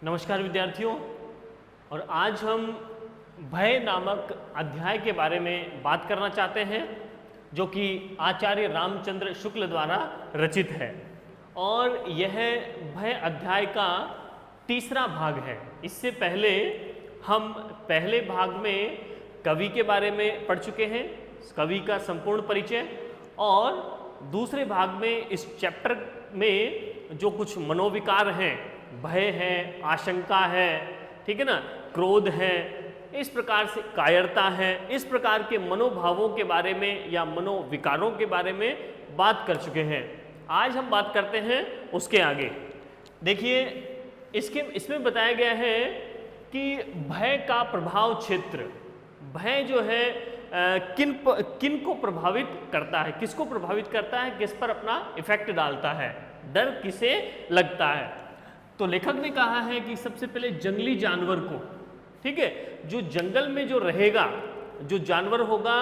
नमस्कार विद्यार्थियों। और आज हम भय नामक अध्याय के बारे में बात करना चाहते हैं जो कि आचार्य रामचंद्र शुक्ल द्वारा रचित है। और यह भय अध्याय का तीसरा भाग है। इससे पहले हम पहले भाग में कवि के बारे में पढ़ चुके हैं, कवि का संपूर्ण परिचय, और दूसरे भाग में इस चैप्टर में जो कुछ मनोविकार हैं, भय है, आशंका है, ठीक है ना, क्रोध है, इस प्रकार से कायरता है, इस प्रकार के मनोभावों के बारे में या मनोविकारों के बारे में बात कर चुके हैं। आज हम बात करते हैं उसके आगे। देखिए, इसमें बताया गया है कि भय का प्रभाव क्षेत्र, भय जो है किन को प्रभावित करता है, किसको प्रभावित करता है, किस पर अपना इफेक्ट डालता है, डर किसे लगता है। तो लेखक ने कहा है कि सबसे पहले जंगली जानवर को, ठीक है, जो जंगल में जो रहेगा, जो जानवर होगा,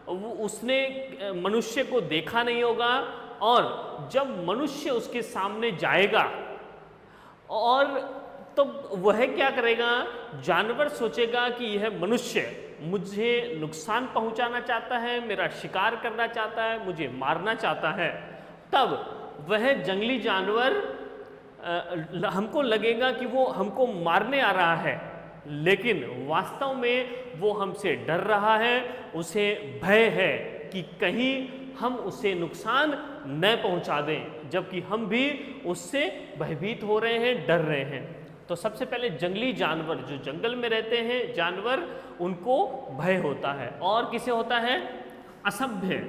वो उसने मनुष्य को देखा नहीं होगा, और जब मनुष्य उसके सामने जाएगा और तो वह क्या करेगा, जानवर सोचेगा कि यह मनुष्य मुझे नुकसान पहुंचाना चाहता है, मेरा शिकार करना चाहता है, मुझे मारना चाहता है। तब वह जंगली जानवर हमको लगेगा कि वो हमको मारने आ रहा है, लेकिन वास्तव में वो हमसे डर रहा है, उसे भय है कि कहीं हम उसे नुकसान न पहुंचा दें, जबकि हम भी उससे भयभीत हो रहे हैं, डर रहे हैं। तो सबसे पहले जंगली जानवर, जो जंगल में रहते हैं जानवर, उनको भय होता है। और किसे होता है? असभ्य।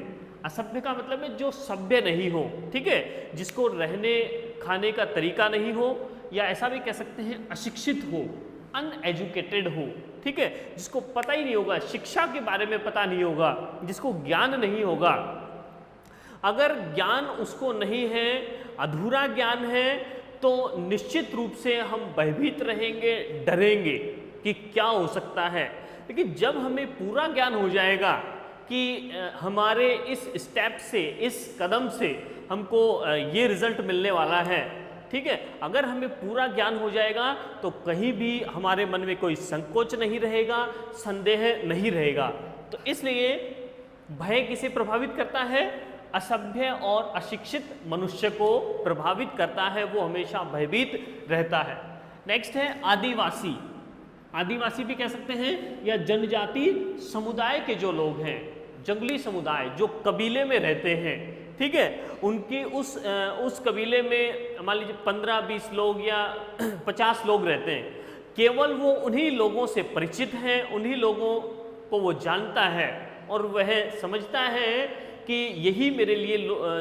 असभ्य का मतलब है जो सभ्य नहीं हो, ठीक है, जिसको रहने खाने का तरीका नहीं हो, या ऐसा भी कह सकते हैं अशिक्षित हो, अनएजुकेटेड हो, ठीक है, जिसको पता ही नहीं होगा, शिक्षा के बारे में पता नहीं होगा, जिसको ज्ञान नहीं होगा। अगर ज्ञान उसको नहीं है, अधूरा ज्ञान है, तो निश्चित रूप से हम भयभीत रहेंगे, डरेंगे कि क्या हो सकता है। लेकिन जब हमें पूरा ज्ञान हो जाएगा कि हमारे इस स्टेप से, इस कदम से हमको ये रिजल्ट मिलने वाला है, ठीक है, अगर हमें पूरा ज्ञान हो जाएगा तो कहीं भी हमारे मन में कोई संकोच नहीं रहेगा, संदेह नहीं रहेगा। तो इसलिए भय किसे प्रभावित करता है? असभ्य और अशिक्षित मनुष्य को प्रभावित करता है, वो हमेशा भयभीत रहता है। नेक्स्ट है आदिवासी। आदिवासी भी कह सकते हैं, या जनजाति समुदाय के जो लोग हैं, जंगली समुदाय जो कबीले में रहते हैं, ठीक है, उनकी उस कबीले में मान लीजिए 15-20 लोग या 50 लोग रहते हैं। केवल वो उन्हीं लोगों से परिचित हैं, उन्हीं लोगों को वो जानता है, और वह समझता है कि यही मेरे लिए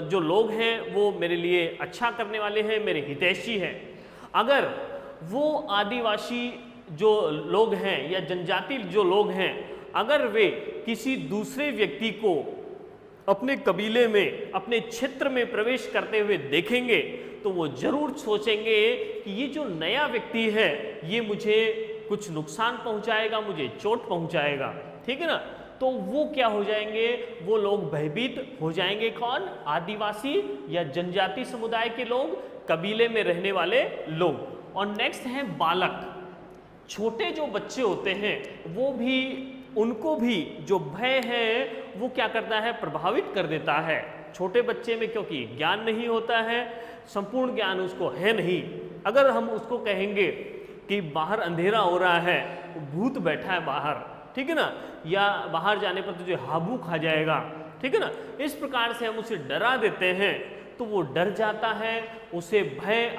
जो लोग हैं वो मेरे लिए अच्छा करने वाले हैं, मेरे हितैषी हैं। अगर वो आदिवासी जो लोग हैं या जनजाति जो लोग हैं, अगर वे किसी दूसरे व्यक्ति को अपने कबीले में, अपने क्षेत्र में प्रवेश करते हुए देखेंगे, तो वो जरूर सोचेंगे कि ये जो नया व्यक्ति है ये मुझे कुछ नुकसान पहुंचाएगा, मुझे चोट पहुंचाएगा, ठीक है ना। तो वो क्या हो जाएंगे, वो लोग भयभीत हो जाएंगे। कौन? आदिवासी या जनजाति समुदाय के लोग, कबीले में रहने वाले लोग। और नेक्स्ट है बालक। छोटे जो बच्चे होते हैं वो भी, उनको भी जो भय है वो क्या करता है, प्रभावित कर देता है। छोटे बच्चे में क्योंकि ज्ञान नहीं होता है, संपूर्ण ज्ञान उसको है नहीं। अगर हम उसको कहेंगे कि बाहर अंधेरा हो रहा है, भूत बैठा है बाहर, ठीक है ना, या बाहर जाने पर तुझे हाबू खा जाएगा, ठीक है ना, इस प्रकार से हम उसे डरा देते हैं, तो वो डर जाता है, उसे भय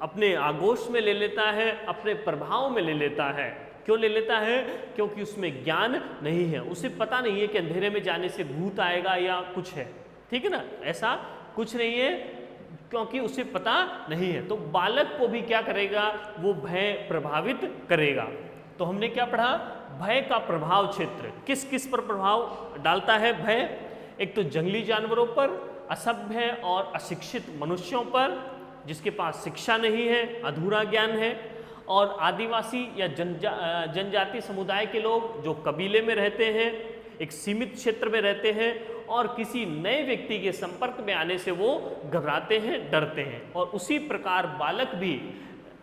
अपने आगोश में ले लेता है, अपने प्रभाव में ले लेता है। क्यों ले लेता है? क्योंकि उसमें ज्ञान नहीं है, उसे पता नहीं है कि अंधेरे में जाने से भूत आएगा या कुछ है, ठीक है ना, ऐसा कुछ नहीं है, क्योंकि उसे पता नहीं है। तो बालक को भी क्या करेगा, वो भय प्रभावित करेगा। तो हमने क्या पढ़ा? भय का प्रभाव क्षेत्र, किस किस पर प्रभाव डालता है भय? एक तो जंगली जानवरों पर, असभ्य और अशिक्षित मनुष्यों पर, जिसके पास शिक्षा नहीं है, अधूरा ज्ञान है, और आदिवासी या जनजाति समुदाय के लोग जो कबीले में रहते हैं, एक सीमित क्षेत्र में रहते हैं, और किसी नए व्यक्ति के संपर्क में आने से वो घबराते हैं, डरते हैं। और उसी प्रकार बालक भी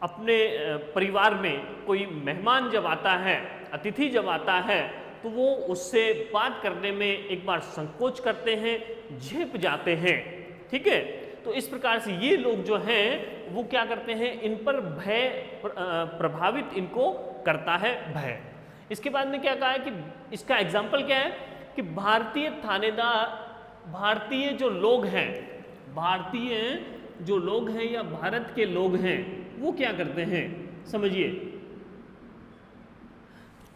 अपने परिवार में कोई मेहमान जब आता है, अतिथि जब आता है, तो वो उससे बात करने में एक बार संकोच करते हैं, झेप जाते हैं। ठीक है, तो इस प्रकार से ये लोग जो हैं वो क्या करते हैं, इन पर भय प्रभावित इनको करता है भय। इसके बाद में क्या कहा है कि इसका एग्जाम्पल क्या है कि भारतीय थानेदार, भारतीय जो लोग हैं, भारतीय जो लोग हैं या भारत के लोग हैं वो क्या करते हैं, समझिए,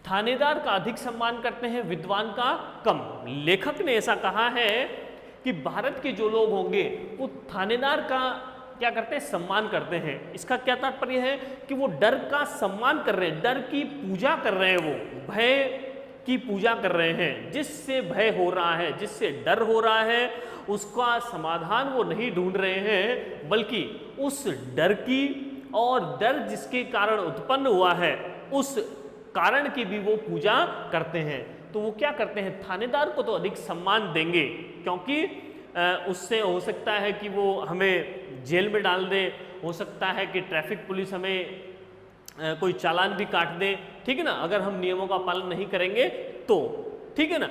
थानेदार का अधिक सम्मान करते हैं, विद्वान का कम। लेखक ने ऐसा कहा है कि भारत के जो लोग होंगे वो थानेदार का क्या करते हैं, सम्मान करते हैं। इसका क्या तात्पर्य है कि वो डर का सम्मान कर रहे हैं, डर की पूजा कर रहे हैं, वो भय की पूजा कर रहे हैं। जिससे भय हो रहा है, जिससे डर हो रहा है, उसका समाधान वो नहीं ढूंढ रहे हैं, बल्कि उस डर की, और डर जिसके कारण उत्पन्न हुआ है उस कारण की भी वो पूजा करते हैं। तो वो क्या करते हैं, थानेदार को तो अधिक सम्मान देंगे, क्योंकि उससे हो सकता है कि वो हमें जेल में डाल दे, हो सकता है कि ट्रैफिक पुलिस हमें कोई चालान भी काट दे, ठीक है ना, अगर हम नियमों का पालन नहीं करेंगे तो, ठीक है ना।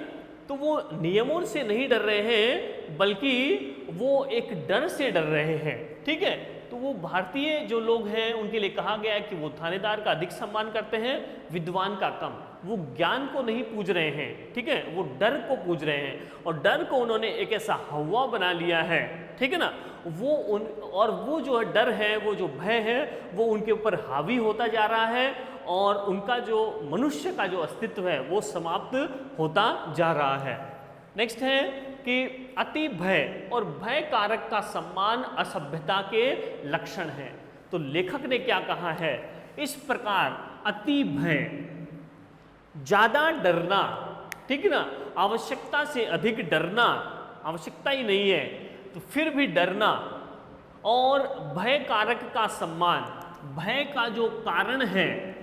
तो वो नियमों से नहीं डर रहे हैं, बल्कि वो एक डर से डर रहे हैं। ठीक है, तो वो भारतीय जो लोग हैं उनके लिए कहा गया है कि वो थानेदार का अधिक सम्मान करते हैं, विद्वान का कम। वो ज्ञान को नहीं पूज रहे हैं, ठीक है, वो डर को पूज रहे हैं, और डर को उन्होंने एक ऐसा हवा बना लिया है, ठीक है ना, और वो जो डर है, वो जो भय है, वो उनके ऊपर हावी होता जा रहा है, और उनका जो मनुष्य का जो अस्तित्व है वो समाप्त होता जा रहा है। नेक्स्ट है कि अति भय और भय कारक का सम्मान असभ्यता के लक्षण है। तो लेखक ने क्या कहा है, इस प्रकार अति भय, ज्यादा डरना, ठीक है ना, आवश्यकता से अधिक डरना, आवश्यकता ही नहीं है तो फिर भी डरना, और भय कारक का सम्मान, भय का जो कारण है,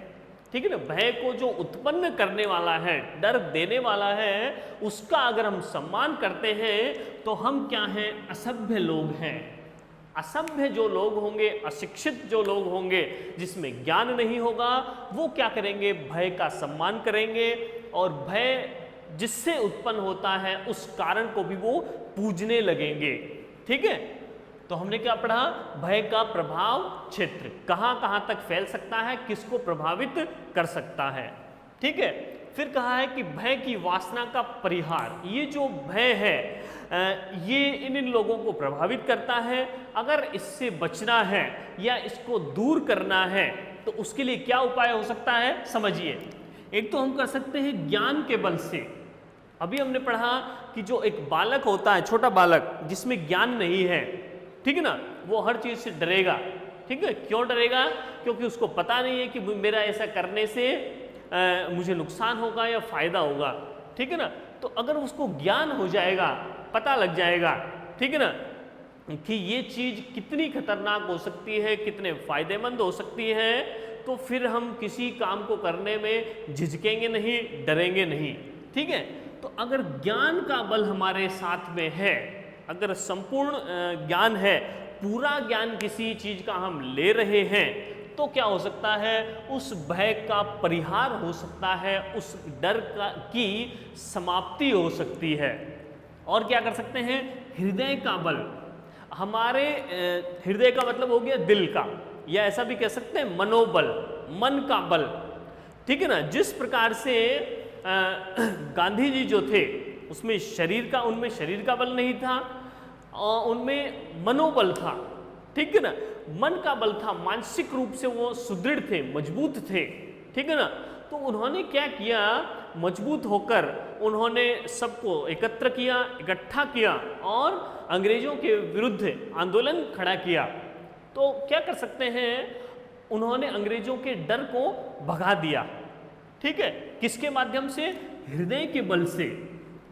ठीक है ना, भय को जो उत्पन्न करने वाला है, डर देने वाला है, उसका अगर हम सम्मान करते हैं तो हम क्या हैं, असभ्य लोग हैं। असभ्य जो लोग होंगे, अशिक्षित जो लोग होंगे, जिसमें ज्ञान नहीं होगा, वो क्या करेंगे, भय का सम्मान करेंगे, और भय जिससे उत्पन्न होता है उस कारण को भी वो पूजने लगेंगे। ठीक है, तो हमने क्या पढ़ा, भय का प्रभाव क्षेत्र, कहां कहां तक फैल सकता है, किसको प्रभावित कर सकता है। ठीक है, फिर कहा है कि भय की वासना का परिहार, ये जो भय है ये इन लोगों को प्रभावित करता है। अगर इससे बचना है या इसको दूर करना है तो उसके लिए क्या उपाय हो सकता है, समझिए। एक तो हम कर सकते हैं ज्ञान के बल से। अभी हमने पढ़ा कि जो एक बालक होता है, छोटा बालक जिसमें ज्ञान नहीं है, ठीक है ना, वो हर चीज से डरेगा। ठीक है, क्यों डरेगा, क्योंकि उसको पता नहीं है कि मेरा ऐसा करने से मुझे नुकसान होगा या फायदा होगा। ठीक है ना, तो अगर उसको ज्ञान हो जाएगा, पता लग जाएगा, ठीक है ना, कि ये चीज कितनी खतरनाक हो सकती है, कितने फायदेमंद हो सकती है, तो फिर हम किसी काम को करने में झिझकेंगे नहीं, डरेंगे नहीं। ठीक है, तो अगर ज्ञान का बल हमारे साथ में है, अगर संपूर्ण ज्ञान है, पूरा ज्ञान किसी चीज का हम ले रहे हैं, तो क्या हो सकता है, उस भय का परिहार हो सकता है, उस डर की समाप्ति हो सकती है। और क्या कर सकते हैं, हृदय का बल, हमारे हृदय का मतलब हो गया दिल का, या ऐसा भी कह सकते हैं मनोबल, मन का बल। ठीक है ना, जिस प्रकार से गांधी जी जो थे उसमें उनमें शरीर का बल नहीं था, और उनमें मनोबल था। ठीक है ना, मन का बल था, मानसिक रूप से वो सुदृढ़ थे, मजबूत थे। ठीक है ना, तो उन्होंने क्या किया, मजबूत होकर उन्होंने सबको एकत्र किया, इकट्ठा किया, और अंग्रेजों के विरुद्ध आंदोलन खड़ा किया। तो क्या कर सकते हैं, उन्होंने अंग्रेजों के डर को भगा दिया। ठीक है, किसके माध्यम से, हृदय के बल से।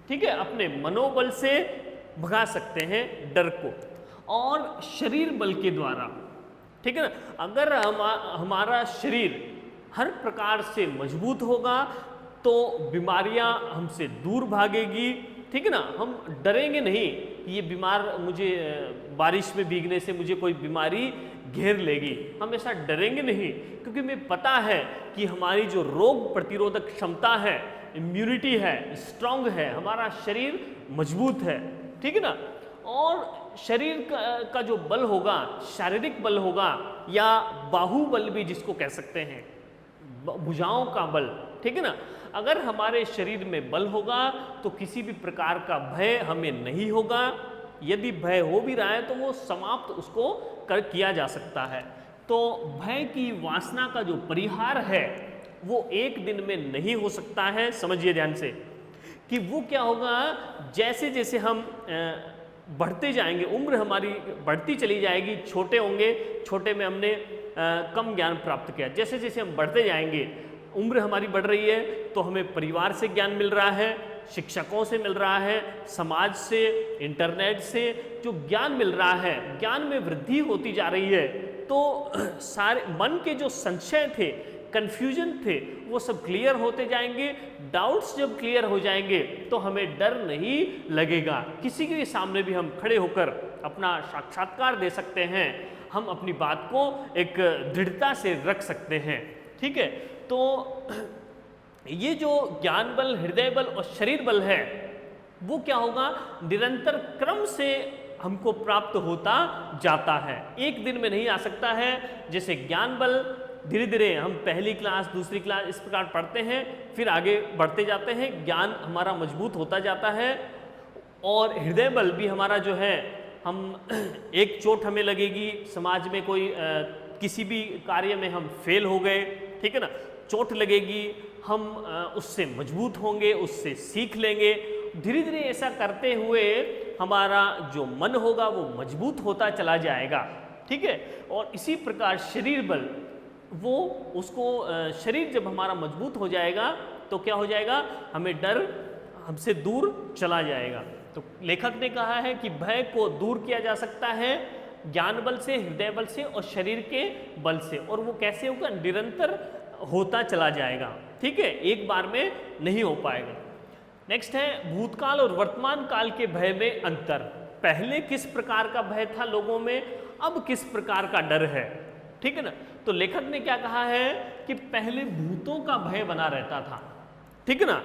ठीक है, अपने मनोबल से भगा सकते हैं डर को, और शरीर बल के द्वारा। ठीक है ना, अगर हमारा शरीर हर प्रकार से मजबूत होगा तो बीमारियां हमसे दूर भागेगी। ठीक है ना, हम डरेंगे नहीं, कि ये बीमार मुझे बारिश में भीगने से मुझे कोई बीमारी घेर लेगी। हम ऐसा डरेंगे नहीं, क्योंकि हमें पता है कि हमारी जो रोग प्रतिरोधक क्षमता है, इम्यूनिटी है, स्ट्रांग है, हमारा शरीर मजबूत है, ठीक है ना। और शरीर का जो बल होगा, शारीरिक बल होगा या बाहुबल भी जिसको कह सकते हैं, भुजाओं का बल, ठीक है ना, अगर हमारे शरीर में बल होगा तो किसी भी प्रकार का भय हमें नहीं होगा। यदि भय हो भी रहा है तो वो समाप्त उसको किया जा सकता है। तो भय की वासना का जो परिहार है वो एक दिन में नहीं हो सकता है। समझिए ध्यान से कि वो क्या होगा, जैसे जैसे हम बढ़ते जाएंगे, उम्र हमारी बढ़ती चली जाएगी, छोटे होंगे, छोटे में हमने कम ज्ञान प्राप्त किया, जैसे जैसे हम बढ़ते जाएंगे, उम्र हमारी बढ़ रही है तो हमें परिवार से ज्ञान मिल रहा है, शिक्षकों से मिल रहा है, समाज से, इंटरनेट से जो ज्ञान मिल रहा है, ज्ञान में वृद्धि होती जा रही है। तो सारे मन के जो संशय थे, कन्फ्यूजन थे, वो सब क्लियर होते जाएंगे। डाउट्स जब क्लियर हो जाएंगे तो हमें डर नहीं लगेगा। किसी के सामने भी हम खड़े होकर अपना साक्षात्कार दे सकते हैं, हम अपनी बात को एक दृढ़ता से रख सकते हैं, ठीक है। तो ये जो ज्ञान बल, हृदय बल और शरीर बल है वो क्या होगा, निरंतर क्रम से हमको प्राप्त होता जाता है, एक दिन में नहीं आ सकता है। जैसे ज्ञान बल धीरे धीरे हम पहली क्लास, दूसरी क्लास इस प्रकार पढ़ते हैं, फिर आगे बढ़ते जाते हैं, ज्ञान हमारा मजबूत होता जाता है। और हृदय बल भी हमारा जो है, हम एक चोट हमें लगेगी, समाज में कोई किसी भी कार्य में हम फेल हो गए, ठीक है ना, चोट लगेगी, हम उससे मजबूत होंगे, उससे सीख लेंगे। धीरे धीरे ऐसा करते हुए हमारा जो मन होगा वो मजबूत होता चला जाएगा, ठीक है। और इसी प्रकार शरीर बल, वो उसको शरीर जब हमारा मजबूत हो जाएगा तो क्या हो जाएगा, हमें डर हमसे दूर चला जाएगा। तो लेखक ने कहा है कि भय को दूर किया जा सकता है ज्ञान बल से, हृदय बल से और शरीर के बल से। और वो कैसे होगा, निरंतर होता चला जाएगा, ठीक है, एक बार में नहीं हो पाएगा। नेक्स्ट है भूतकाल और वर्तमान काल के भय में अंतर। पहले किस प्रकार का भय था लोगों में, अब किस प्रकार का डर है, ठीक है ना। तो लेखक ने क्या कहा है कि पहले भूतों का भय बना रहता था, ठीक है ना,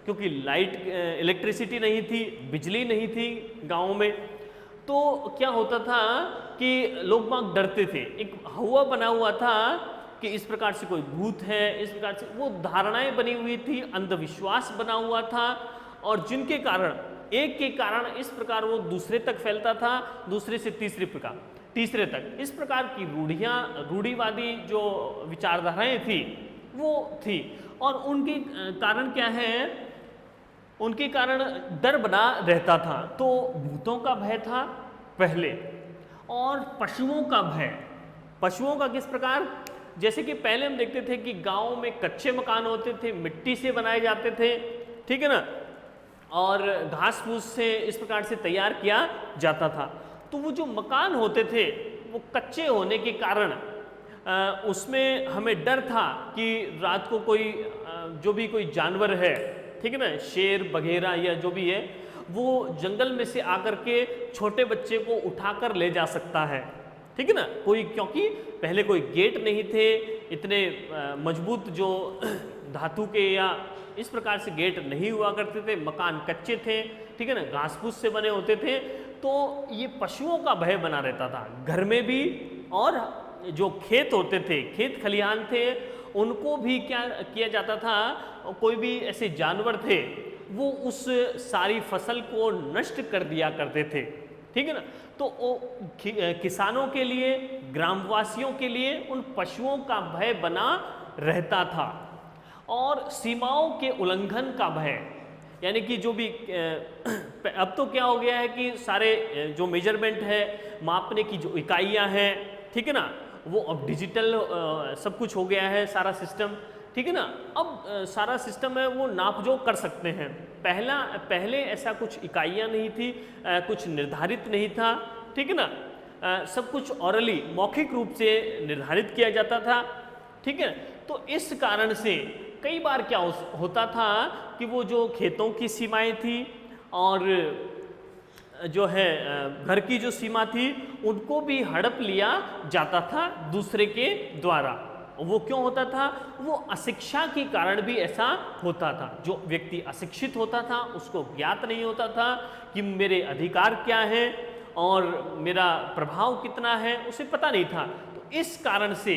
क्योंकि लाइट, इलेक्ट्रिसिटी नहीं थी, बिजली नहीं थी गाँव में, तो क्या होता था कि लोग बाग डरते थे। एक हुआ बना हुआ था कि इस प्रकार से कोई भूत है, इस प्रकार से वो धारणाएं बनी हुई थी, अंधविश्वास बना हुआ था, और जिनके कारण, एक के कारण इस प्रकार वो दूसरे तक फैलता था, दूसरे से तीसरे तक, इस प्रकार की रूढ़िवादी जो विचारधाराएं थी वो थी। और उनके कारण क्या है, उनके कारण डर बना रहता था। तो भूतों का भय था पहले, और पशुओं का भय। पशुओं का किस प्रकार, जैसे कि पहले हम देखते थे कि गाँव में कच्चे मकान होते थे, मिट्टी से बनाए जाते थे, ठीक है ना, और घास फूस से इस प्रकार से तैयार किया जाता था। तो वो जो मकान होते थे वो कच्चे होने के कारण उसमें हमें डर था कि रात को कोई जो भी कोई जानवर है, ठीक है ना, शेर वगैरह या जो भी है, वो जंगल में से आकर के छोटे बच्चे को उठाकर ले जा सकता है, ठीक है ना। कोई, क्योंकि पहले कोई गेट नहीं थे, इतने मजबूत जो धातु के या इस प्रकार से गेट नहीं हुआ करते थे, मकान कच्चे थे, ठीक है ना, घास फूस से बने होते थे। तो ये पशुओं का भय बना रहता था घर में भी, और जो खेत होते थे, खेत खलिहान थे, उनको भी क्या किया जाता था, कोई भी ऐसे जानवर थे वो उस सारी फसल को नष्ट कर दिया करते थे, ठीक है ना। तो किसानों के लिए, ग्रामवासियों के लिए उन पशुओं का भय बना रहता था। और सीमाओं के उल्लंघन का भय, यानी कि जो भी अब तो क्या हो गया है कि सारे जो मेजरमेंट है, मापने की जो इकाइयां हैं, ठीक है ना, वो अब डिजिटल सब कुछ हो गया है, सारा सिस्टम, ठीक है ना। अब सारा सिस्टम है वो नापजोक कर सकते हैं। पहले ऐसा कुछ इकाइयां नहीं थी, कुछ निर्धारित नहीं था, ठीक है ना, सब कुछ ऑरली, मौखिक रूप से निर्धारित किया जाता था, ठीक है। तो इस कारण से कई बार क्या होता था कि वो जो खेतों की सीमाएं थी और जो है घर की जो सीमा थी उनको भी हड़प लिया जाता था दूसरे के द्वारा। वो क्यों होता था? वो अशिक्षा के कारण भी ऐसा होता था। जो व्यक्ति अशिक्षित होता था उसको ज्ञात नहीं होता था कि मेरे अधिकार क्या हैं और मेरा प्रभाव कितना है, उसे पता नहीं था। तो इस कारण से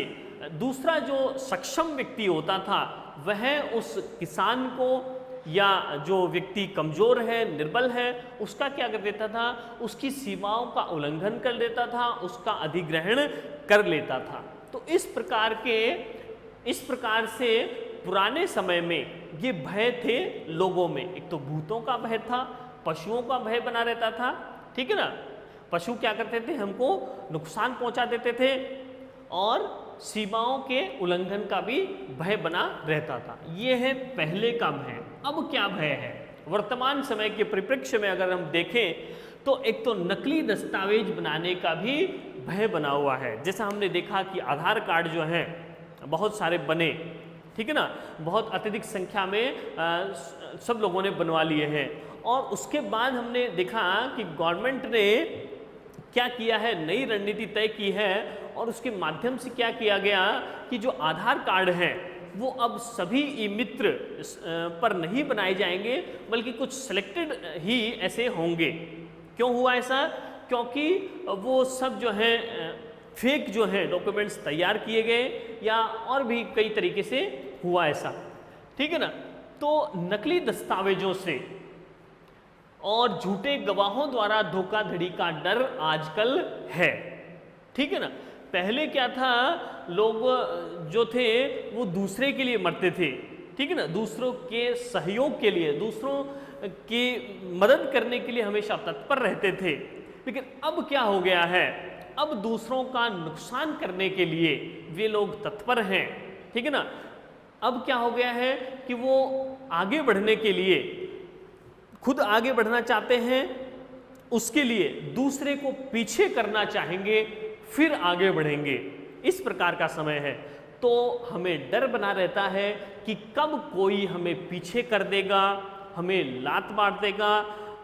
दूसरा जो सक्षम व्यक्ति होता था वह उस किसान को या जो व्यक्ति कमजोर है, निर्बल है, उसका क्या कर देता था? उसकी सीमाओं का उल्लंघन कर देता था, उसका अधिग्रहण कर लेता था। तो इस प्रकार से पुराने समय में ये भय थे लोगों में। एक तो भूतों का भय था, पशुओं का भय बना रहता था, ठीक है ना। पशु क्या करते थे? हमको नुकसान पहुंचा देते थे और सीमाओं के उल्लंघन का भी भय बना रहता था। ये है पहले का भय। अब क्या भय है? वर्तमान समय के परिप्रेक्ष्य में अगर हम देखें तो एक तो नकली दस्तावेज बनाने का भी भय बना हुआ है। जैसा हमने देखा कि आधार कार्ड जो है बहुत सारे बने, ठीक है ना, बहुत अत्यधिक संख्या में सब लोगों ने बनवा लिए हैं। और उसके बाद हमने देखा कि गवर्नमेंट ने क्या किया है, नई रणनीति तय की है और उसके माध्यम से क्या किया गया कि जो आधार कार्ड हैं वो अब सभी ई मित्र पर नहीं बनाए जाएंगे बल्कि कुछ सिलेक्टेड ही ऐसे होंगे। क्यों हुआ ऐसा? क्योंकि वो सब जो है फेक जो है डॉक्यूमेंट्स तैयार किए गए या और भी कई तरीके से हुआ ऐसा, ठीक है ना। तो नकली दस्तावेजों से और झूठे गवाहों द्वारा धोखाधड़ी का डर आजकल है, ठीक है ना। पहले क्या था, लोग जो थे वो दूसरे के लिए मरते थे, ठीक है ना, दूसरों के सहयोग के लिए, दूसरों की मदद करने के लिए हमेशा तत्पर रहते थे। लेकिन अब क्या हो गया है, अब दूसरों का नुकसान करने के लिए वे लोग तत्पर हैं, ठीक है ना। अब क्या हो गया है कि वो आगे बढ़ने के लिए खुद आगे बढ़ना चाहते हैं, उसके लिए दूसरे को पीछे करना चाहेंगे, फिर आगे बढ़ेंगे। इस प्रकार का समय है। तो हमें डर बना रहता है कि कब कोई हमें पीछे कर देगा, हमें लात मार देगा,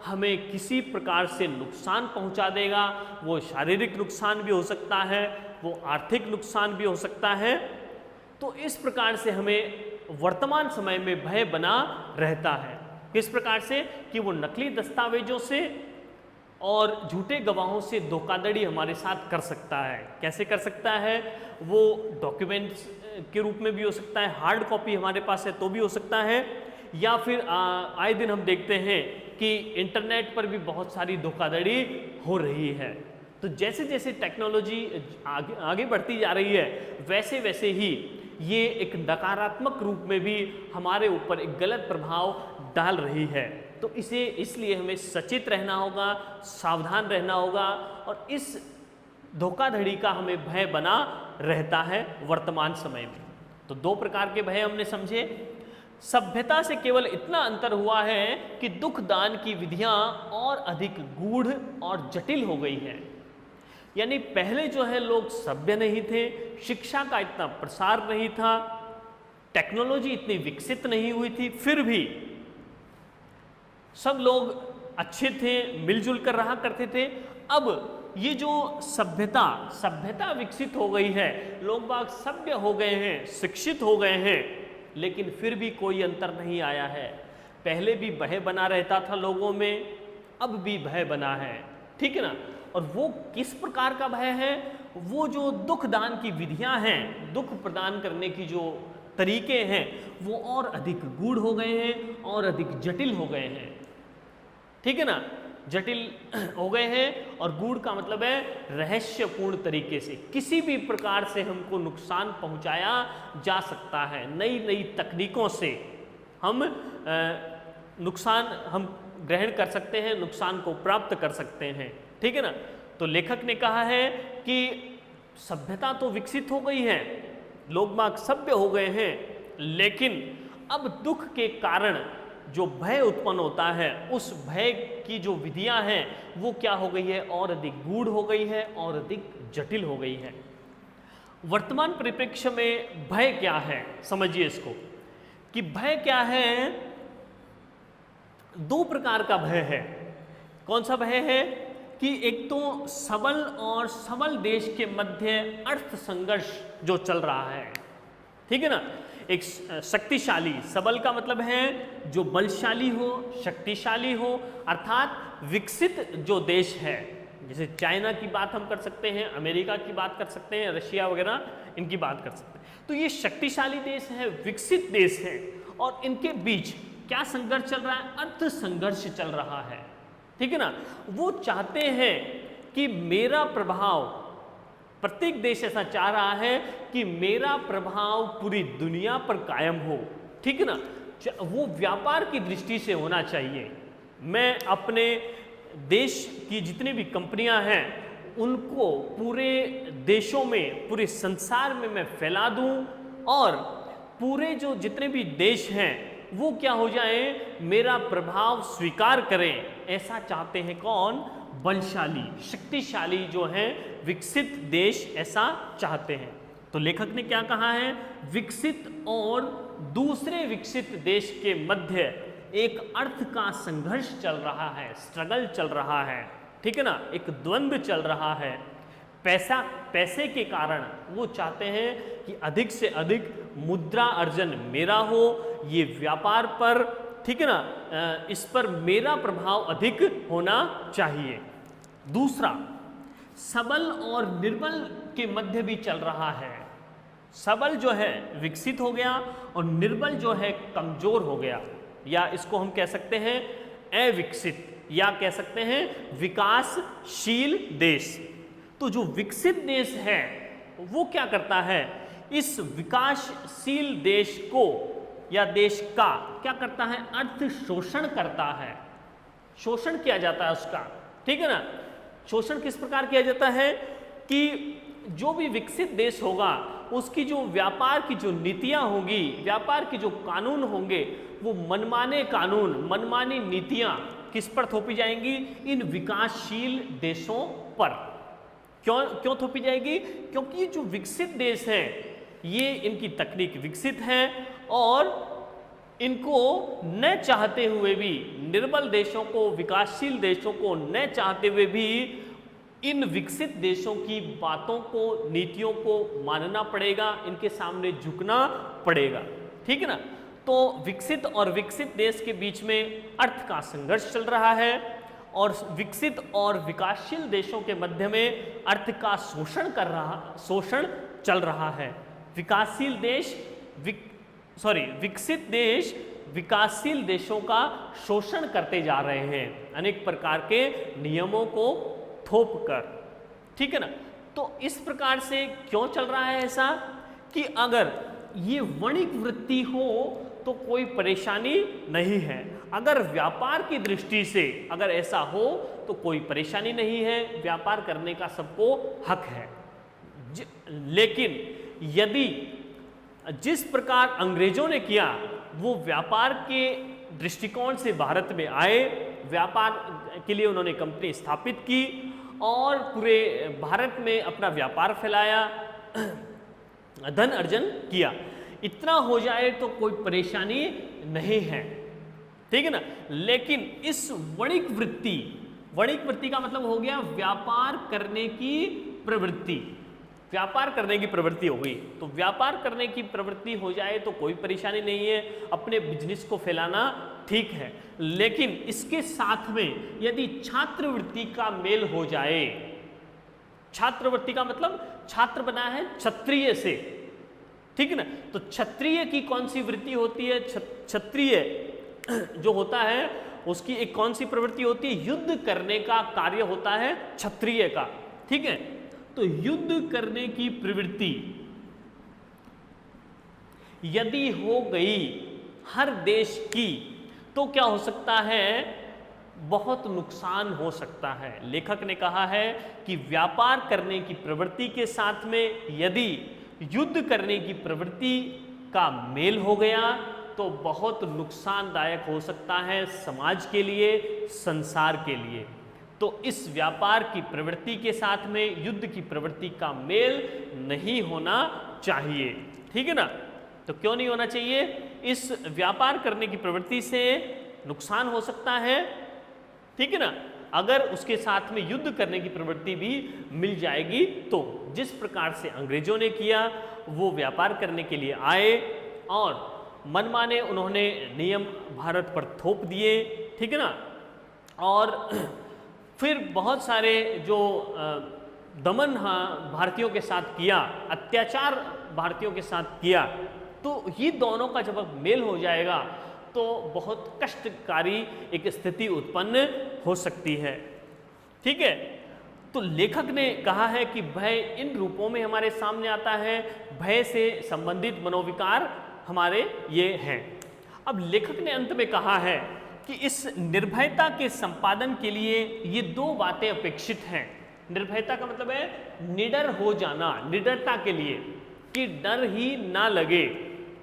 हमें किसी प्रकार से नुकसान पहुंचा देगा। वो शारीरिक नुकसान भी हो सकता है, वो आर्थिक नुकसान भी हो सकता है। तो इस प्रकार से हमें वर्तमान समय में भय बना रहता है। किस प्रकार से? कि वो नकली दस्तावेजों से और झूठे गवाहों से धोखाधड़ी हमारे साथ कर सकता है। कैसे कर सकता है? वो डॉक्यूमेंट्स के रूप में भी हो सकता है, हार्ड कॉपी हमारे पास है तो भी हो सकता है, या फिर आए दिन हम देखते हैं कि इंटरनेट पर भी बहुत सारी धोखाधड़ी हो रही है। तो जैसे जैसे टेक्नोलॉजी आगे बढ़ती जा रही है वैसे वैसे ही ये एक नकारात्मक रूप में भी हमारे ऊपर एक गलत प्रभाव डाल रही है। तो इसलिए हमें सचेत रहना होगा, सावधान रहना होगा और इस धोखाधड़ी का हमें भय बना रहता है वर्तमान समय में। तो दो प्रकार के भय हमने समझे। सभ्यता से केवल इतना अंतर हुआ है कि दुख दान की विधियां और अधिक गूढ़ और जटिल हो गई हैं। यानी पहले जो है लोग सभ्य नहीं थे, शिक्षा का इतना प्रसार नहीं था, टेक्नोलॉजी इतनी विकसित नहीं हुई थी, फिर भी सब लोग अच्छे थे, मिलजुल कर रहा करते थे। अब ये जो सभ्यता विकसित हो गई है, लोग बाग सभ्य हो गए हैं, शिक्षित हो गए हैं, लेकिन फिर भी कोई अंतर नहीं आया है। पहले भी भय बना रहता था लोगों में, अब भी भय बना है, ठीक है ना। और वो किस प्रकार का भय है? वो जो दुख दान की विधियां हैं, दुख प्रदान करने की जो तरीके हैं, वो और अधिक गूढ़ हो गए हैं और अधिक जटिल हो गए हैं, ठीक है ना। जटिल हो गए हैं और गूढ़ का मतलब है रहस्यपूर्ण तरीके से, किसी भी प्रकार से हमको नुकसान पहुंचाया जा सकता है। नई नई तकनीकों से हम नुकसान हम ग्रहण कर सकते हैं, नुकसान को प्राप्त कर सकते हैं, ठीक है ना। तो लेखक ने कहा है कि सभ्यता तो विकसित हो गई है, लोग बाग सभ्य हो गए हैं, लेकिन अब दुख के कारण जो भय उत्पन्न होता है, उस भय की जो विधियां हैं वो क्या हो गई है? और अधिक गूढ़ हो गई है और अधिक जटिल हो गई है। वर्तमान परिप्रेक्ष्य में भय क्या है, समझिए इसको कि भय क्या है। दो प्रकार का भय है। कौन सा भय है कि एक तो सबल और सबल देश के मध्य अर्थ संघर्ष जो चल रहा है, ठीक है ना। एक शक्तिशाली, सबल का मतलब है जो बलशाली हो, शक्तिशाली हो, अर्थात विकसित जो देश है, जैसे चाइना की बात हम कर सकते हैं, अमेरिका की बात कर सकते हैं, रशिया वगैरह इनकी बात कर सकते हैं। तो ये शक्तिशाली देश है, विकसित देश है, और इनके बीच क्या संघर्ष चल रहा है? अर्थ संघर्ष चल रहा है, ठीक है ना। वो चाहते हैं कि मेरा प्रभाव, प्रत्येक देश ऐसा चाह रहा है कि मेरा प्रभाव पूरी दुनिया पर कायम हो, ठीक है ना। वो व्यापार की दृष्टि से होना चाहिए। मैं अपने देश की जितनी भी कंपनियां हैं उनको पूरे देशों में, पूरे संसार में मैं फैला दूं, और पूरे जो जितने भी देश हैं वो क्या हो जाए, मेरा प्रभाव स्वीकार करें। ऐसा चाहते हैं कौन? बलशाली, शक्तिशाली जो हैं विकसित देश ऐसा चाहते हैं। तो लेखक ने क्या कहा है? विकसित और दूसरे विकसित देश के मध्य एक अर्थ का संघर्ष चल रहा है, स्ट्रगल चल रहा है, ठीक है ना, एक द्वंद्व चल रहा है। पैसे के कारण वो चाहते हैं कि अधिक से अधिक मुद्रा अर्जन मेरा हो, ये व्यापार पर, ठीक है ना, इस पर मेरा प्रभाव अधिक होना चाहिए। दूसरा, सबल और निर्बल के मध्य भी चल रहा है। सबल जो है विकसित हो गया और निर्बल जो है कमजोर हो गया, या इसको हम कह सकते हैं अविकसित, या कह सकते हैं विकासशील देश। तो जो विकसित देश है वो क्या करता है? इस विकासशील देश को या देश का क्या करता है? अर्थ शोषण करता है, शोषण किया जाता है उसका, ठीक है ना। शोषण किस प्रकार किया जाता है कि जो भी विकसित देश होगा उसकी जो व्यापार की जो नीतियां होंगी, व्यापार के जो कानून होंगे, वो मनमाने कानून, मनमानी नीतियां किस पर थोपी जाएंगी? इन विकासशील देशों पर। क्यों थोपी जाएगी? क्योंकि ये जो विकसित देश हैं ये इनकी तकनीक विकसित है, और इनको न चाहते हुए भी, निर्बल देशों को, विकासशील देशों को न चाहते हुए भी इन विकसित देशों की बातों को, नीतियों को मानना पड़ेगा, इनके सामने झुकना पड़ेगा, ठीक है ना। तो विकसित और विकसित देश के बीच में अर्थ का संघर्ष चल रहा है, और विकसित और विकासशील देशों के मध्य में अर्थ का शोषण चल रहा है। विकासशील देश विकसित देश विकासशील देशों का शोषण करते जा रहे हैं, अनेक प्रकार के नियमों को थोप कर, ठीक है ना। तो इस प्रकार से क्यों चल रहा है ऐसा कि अगर ये वणिक वृत्ति हो तो कोई परेशानी नहीं है, अगर व्यापार की दृष्टि से अगर ऐसा हो तो कोई परेशानी नहीं है, व्यापार करने का सबको हक है। लेकिन यदि जिस प्रकार अंग्रेजों ने किया, वो व्यापार के दृष्टिकोण से भारत में आए, व्यापार के लिए उन्होंने कंपनी स्थापित की और पूरे भारत में अपना व्यापार फैलाया, धन अर्जन किया, इतना हो जाए तो कोई परेशानी नहीं है, ठीक है ना। लेकिन इस वणिक वृत्ति का मतलब हो गया व्यापार करने की प्रवृत्ति, व्यापार करने की प्रवृत्ति हो गई। तो व्यापार करने की प्रवृत्ति हो जाए तो कोई परेशानी नहीं है, अपने बिजनेस को फैलाना ठीक है। लेकिन इसके साथ में यदि छात्रवृत्ति का मेल हो जाए, छात्रवृत्ति का मतलब छात्र बना है क्षत्रिय से, ठीक है ना। तो क्षत्रिय की कौन सी वृत्ति होती है? क्षत्रिय जो होता है उसकी एक कौन सी प्रवृत्ति होती है? युद्ध करने का कार्य होता है क्षत्रिय का, ठीक है। तो युद्ध करने की प्रवृत्ति यदि हो गई हर देश की तो क्या हो सकता है? बहुत नुकसान हो सकता है। लेखक ने कहा है कि व्यापार करने की प्रवृत्ति के साथ में यदि युद्ध करने की प्रवृत्ति का मेल हो गया तो बहुत नुकसानदायक हो सकता है समाज के लिए, संसार के लिए। तो इस व्यापार की प्रवृत्ति के साथ में युद्ध की प्रवृत्ति का मेल नहीं होना चाहिए, ठीक है ना। तो क्यों नहीं होना चाहिए? इस व्यापार करने की प्रवृत्ति से नुकसान हो सकता है, ठीक है ना। अगर उसके साथ में युद्ध करने की प्रवृत्ति भी मिल जाएगी तो। जिस प्रकार से अंग्रेजों ने किया, वो व्यापार करने के लिए आए और मनमाने उन्होंने नियम भारत पर थोप दिए, ठीक है ना। और फिर बहुत सारे जो दमन भारतीयों के साथ किया, अत्याचार भारतीयों के साथ किया, तो ये दोनों का जब मेल हो जाएगा तो बहुत कष्टकारी एक स्थिति उत्पन्न हो सकती है, ठीक है। तो लेखक ने कहा है कि भय इन रूपों में हमारे सामने आता है, भय से संबंधित मनोविकार हमारे ये हैं। अब लेखक ने अंत में कहा है कि इस निर्भयता के संपादन के लिए ये दो बातें अपेक्षित हैं। निर्भयता का मतलब है निडर हो जाना, निडरता के लिए, कि डर ही ना लगे,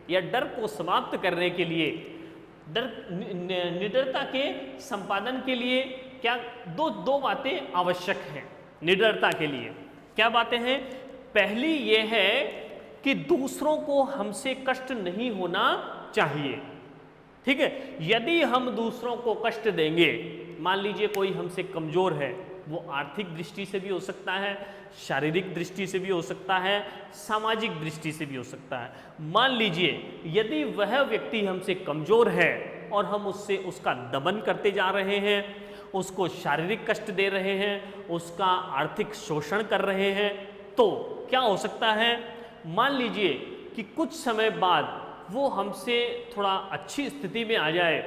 या डर को समाप्त करने के लिए, निडरता के संपादन के लिए क्या दो बातें आवश्यक हैं निडरता के लिए। क्या बातें हैं? पहली ये है कि दूसरों को हमसे कष्ट नहीं होना चाहिए, ठीक है। यदि हम दूसरों को कष्ट देंगे, मान लीजिए कोई हमसे कमजोर है, वो आर्थिक दृष्टि से भी हो सकता है, शारीरिक दृष्टि से भी हो सकता है, सामाजिक दृष्टि से भी हो सकता है। मान लीजिए यदि वह व्यक्ति हमसे कमजोर है और हम उससे उसका दमन करते जा रहे हैं, उसको शारीरिक कष्ट दे रहे हैं, उसका आर्थिक शोषण कर रहे हैं, तो क्या हो सकता है, मान लीजिए कि कुछ समय बाद वो हमसे थोड़ा अच्छी स्थिति में आ जाए,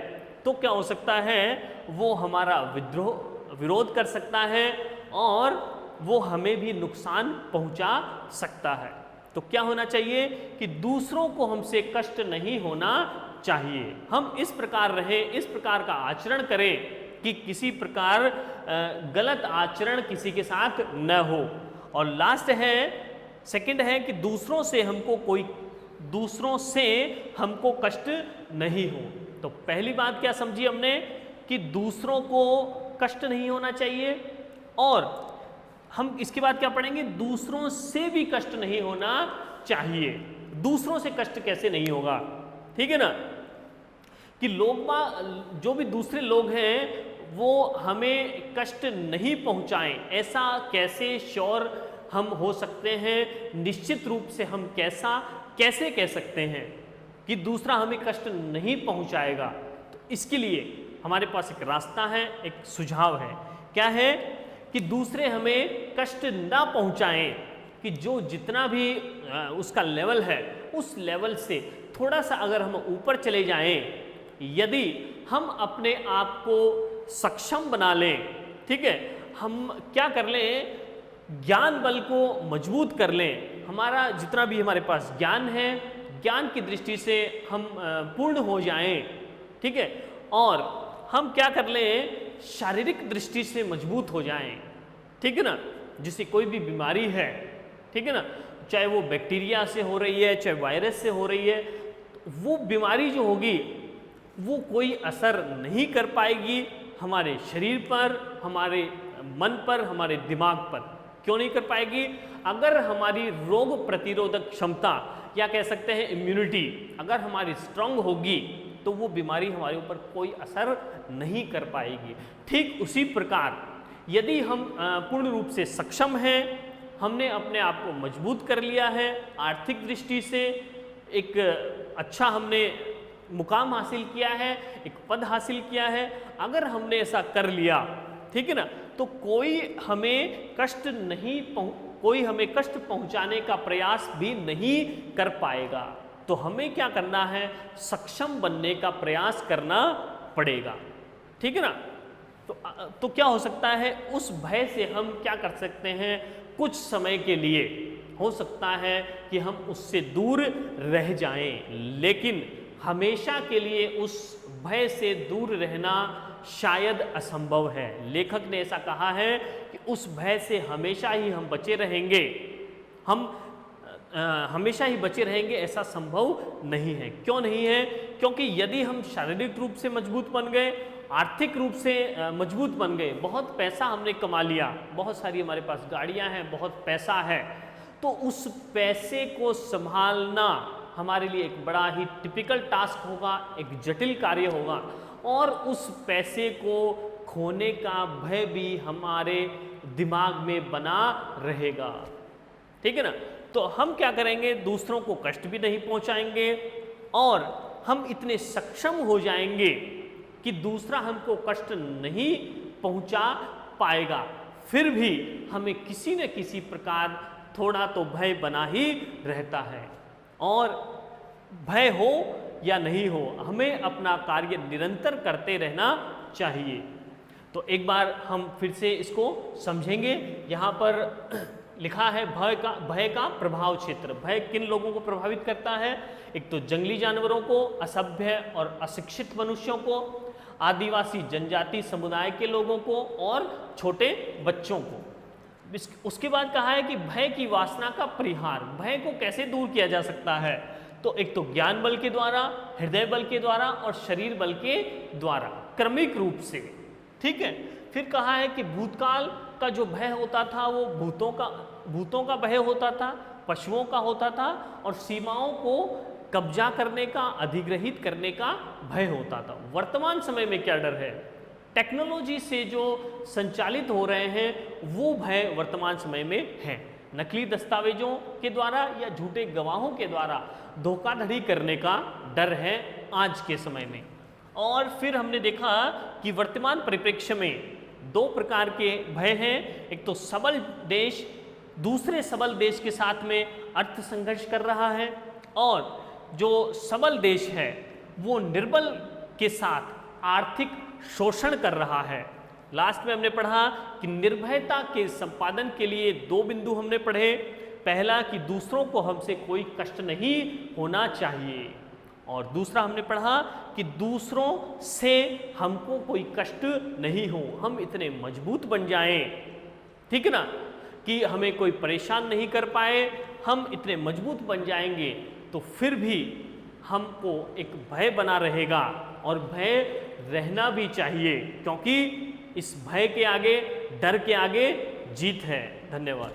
तो क्या हो सकता है, वो हमारा विरोध कर सकता है और वो हमें भी नुकसान पहुंचा सकता है। तो क्या होना चाहिए कि दूसरों को हमसे कष्ट नहीं होना चाहिए। हम इस प्रकार रहें, इस प्रकार का आचरण करें कि किसी प्रकार गलत आचरण किसी के साथ न हो। और लास्ट है, सेकंड है कि दूसरों से हमको कष्ट नहीं हो। तो पहली बात क्या समझी हमने कि दूसरों को कष्ट नहीं होना चाहिए, और हम इसके बाद क्या पढ़ेंगे, दूसरों से भी कष्ट नहीं होना चाहिए। दूसरों से कष्ट कैसे नहीं होगा, ठीक है ना, कि जो भी दूसरे लोग हैं वो हमें कष्ट नहीं पहुंचाएं, ऐसा कैसे श्योर हम हो सकते हैं, निश्चित रूप से हम कैसे कह सकते हैं कि दूसरा हमें कष्ट नहीं पहुंचाएगा। तो इसके लिए हमारे पास एक रास्ता है, एक सुझाव है। क्या है कि दूसरे हमें कष्ट ना पहुंचाएं, कि जो जितना भी उसका लेवल है, उस लेवल से थोड़ा सा अगर हम ऊपर चले जाएं, यदि हम अपने आप को सक्षम बना लें, ठीक है, हम क्या कर लें, ज्ञान बल को मजबूत कर लें, हमारा जितना भी हमारे पास ज्ञान है, ज्ञान की दृष्टि से हम पूर्ण हो जाएं, ठीक है, और हम क्या कर लें, शारीरिक दृष्टि से मजबूत हो जाएं, ठीक है ना। जिसे कोई भी बीमारी है, ठीक है ना, चाहे वो बैक्टीरिया से हो रही है, चाहे वायरस से हो रही है, वो बीमारी जो होगी वो कोई असर नहीं कर पाएगी हमारे शरीर पर, हमारे मन पर, हमारे दिमाग पर। क्यों नहीं कर पाएगी? अगर हमारी रोग प्रतिरोधक क्षमता, या कह सकते हैं इम्यूनिटी, अगर हमारी स्ट्रांग होगी तो वो बीमारी हमारे ऊपर कोई असर नहीं कर पाएगी। ठीक उसी प्रकार यदि हम पूर्ण रूप से सक्षम हैं, हमने अपने आप को मजबूत कर लिया है, आर्थिक दृष्टि से एक अच्छा हमने मुकाम हासिल किया है, एक पद हासिल किया है, अगर हमने ऐसा कर लिया, ठीक है ना, तो कोई हमें कष्ट पहुंचाने का प्रयास भी नहीं कर पाएगा। तो हमें क्या करना है, सक्षम बनने का प्रयास करना पड़ेगा, ठीक है ना। तो क्या हो सकता है, उस भय से हम क्या कर सकते हैं, कुछ समय के लिए हो सकता है कि हम उससे दूर रह जाएं, लेकिन हमेशा के लिए उस भय से दूर रहना शायद असंभव है। लेखक ने ऐसा कहा है कि उस भय से हमेशा ही हम बचे रहेंगे, हमेशा ही बचे रहेंगे, ऐसा संभव नहीं है। क्यों नहीं है? क्योंकि यदि हम शारीरिक रूप से मजबूत बन गए, आर्थिक रूप से मजबूत बन गए, बहुत पैसा हमने कमा लिया, बहुत सारी हमारे पास गाड़ियां हैं, बहुत पैसा है, तो उस पैसे को संभालना हमारे लिए एक बड़ा ही टिपिकल टास्क होगा, एक जटिल कार्य होगा, और उस पैसे को खोने का भय भी हमारे दिमाग में बना रहेगा। ठीक है ना। तो हम क्या करेंगे, दूसरों को कष्ट भी नहीं पहुंचाएंगे और हम इतने सक्षम हो जाएंगे कि दूसरा हमको कष्ट नहीं पहुंचा पाएगा। फिर भी हमें किसी न किसी प्रकार थोड़ा तो भय बना ही रहता है, और भय हो या नहीं हो हमें अपना कार्य निरंतर करते रहना चाहिए। तो एक बार हम फिर से इसको समझेंगे। यहाँ पर लिखा है भय का प्रभाव क्षेत्र। भय किन लोगों को प्रभावित करता है? एक तो जंगली जानवरों को, असभ्य और अशिक्षित मनुष्यों को, आदिवासी जनजाति समुदाय के लोगों को और छोटे बच्चों को। उसके बाद कहा है कि भय की वासना का परिहार, भय को कैसे दूर किया जा सकता है? तो एक तो ज्ञान बल के द्वारा, हृदय बल के द्वारा और शरीर बल के द्वारा, क्रमिक रूप से। ठीक है। फिर कहा है कि भूतकाल का जो भय होता था वो भूतों का भय होता था, पशुओं का होता था, और सीमाओं को कब्जा करने का, अधिग्रहित करने का भय होता था। वर्तमान समय में क्या डर है? टेक्नोलॉजी से जो संचालित हो रहे हैं वो भय वर्तमान समय में है। नकली दस्तावेजों के द्वारा या झूठे गवाहों के द्वारा धोखाधड़ी करने का डर है आज के समय में। और फिर हमने देखा कि वर्तमान परिप्रेक्ष्य में दो प्रकार के भय हैं। एक तो सबल देश दूसरे सबल देश के साथ में अर्थ संघर्ष कर रहा है, और जो सबल देश है वो निर्बल के साथ आर्थिक शोषण कर रहा है। लास्ट में हमने पढ़ा कि निर्भयता के संपादन के लिए दो बिंदु हमने पढ़े। पहला कि दूसरों को हमसे कोई कष्ट नहीं होना चाहिए, और दूसरा हमने पढ़ा कि दूसरों से हमको कोई कष्ट नहीं हो, हम इतने मजबूत बन जाएं, ठीक है ना, कि हमें कोई परेशान नहीं कर पाए। हम इतने मजबूत बन जाएंगे तो फिर भी हमको एक भय बना रहेगा, और भय रहना भी चाहिए, क्योंकि इस भय के आगे, डर के आगे जीत है। धन्यवाद।